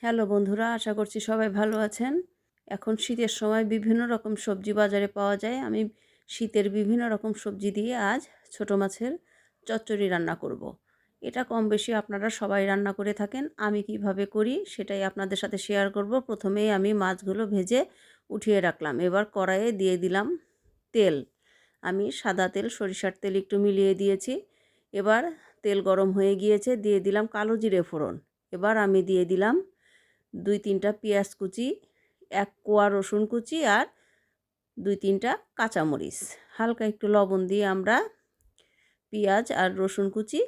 Hello বন্ধুরা, আশা করছি সবাই ভালো আছেন। এখন শীতের সময় বিভিন্ন রকম সবজি বাজারে পাওয়া যায়। আমি শীতের বিভিন্ন রকম সবজি দিয়ে আজ ছোট মাছের চচ্চড়ি রান্না করব। এটা কম বেশি আপনারা সবাই রান্না করে থাকেন। আমি কিভাবে করি সেটাই আপনাদের সাথে শেয়ার করব। প্রথমেই আমি মাছগুলো ভেজে উঠিয়ে রাখলাম। এবার কড়াইয়ে দিয়ে দিলাম তেল। আমি সাদা তেল, সরিষার তেল একটু মিলিয়ে দিয়েছি। এবার তেল গরম হয়ে গিয়েছে, দিয়ে দিলাম কালো জিরে ফোড়ন। এবার আমি দিয়ে দিলাম 2-3টা পেঁয়াজ কুচি, 1 কোয়া রসুন কুচি আর 2-3টা কাঁচামরিচ। হালকা একটু লবণ দিয়ে আমরা পেঁয়াজ আর রসুন কুচি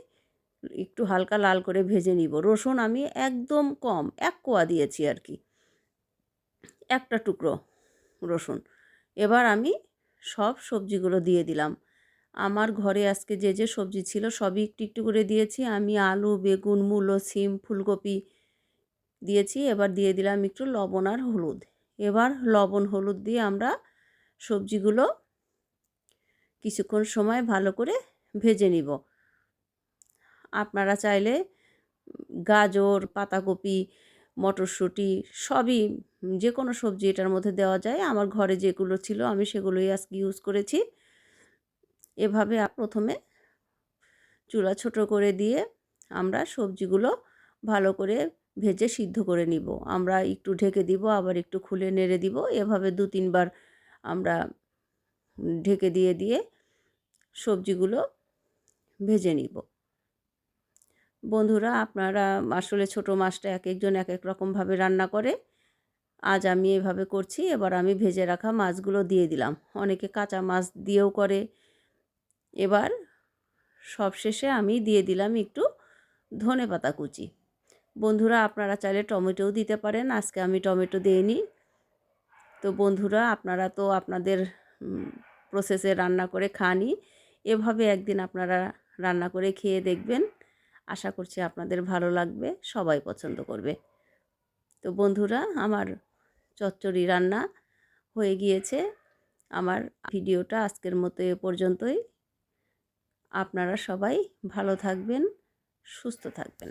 একটু হালকা লাল করে ভেজে নিব। রসুন আমি একদম কম 1 কোয়া দিয়েছি আর কি, একটা টুকরো রসুন। এবার আমি সব সবজিগুলো দিয়ে দিলাম। আমার ঘরে আজকে যে যে সবজি ছিল সবই একটু একটু করে দিয়েছি। আমি আলু, বেগুন, মূলো, সিম, ফুলকপি দিয়েছি। এবার দিয়ে দিলাম একটু লবণ আর হলুদ। এবার লবণ হলুদ দিয়ে আমরা সবজিগুলো কিছুক্ষণ সময় ভালো করে ভেজে নিব। আপনারা চাইলে গাজর, পাতাকপি, মটরশুঁটি সবই, যে কোনো সবজি এটার মধ্যে দেওয়া যায়। আমার ঘরে যেগুলো ছিল আমি সেগুলোই আজকে ইউজ করেছি। এভাবে প্রথমে চুলা ছোট করে দিয়ে আমরা সবজিগুলো ভালো করে ভেজে সিদ্ধ করে নিব। আমরা একটু ঢেকে দিব, আবার একটু খুলে নেড়ে দিব। এভাবে 2-3 বার আমরা ঢেকে দিয়ে দিয়ে সবজিগুলো ভেজে নিব। বন্ধুরা, আপনারা আসলে ছোট মাছটা এক একজন এক এক রকমভাবে রান্না করে। আজ আমি এভাবে করছি। এবার আমি ভেজে রাখা মাছগুলো দিয়ে দিলাম। অনেকে কাঁচা মাছ দিয়েও করে। এবার সবশেষে আমি দিয়ে দিলাম একটু ধনেপাতা কুচি। বন্ধুরা, আপনারা চাইলে টমেটোও দিতে পারেন। আজকে আমি টমেটো দিইনি। তো বন্ধুরা, আপনারা তো আপনাদের প্রসেসে রান্না করে খানই। এভাবে একদিন আপনারা রান্না করে খেয়ে দেখবেন। আশা করছি আপনাদের ভালো লাগবে, সবাই পছন্দ করবে। তো বন্ধুরা, আমার চচ্চড়ি রান্না হয়ে গিয়েছে। আমার ভিডিওটা আজকের মতো এ পর্যন্তই। আপনারা সবাই ভালো থাকবেন, সুস্থ থাকবেন।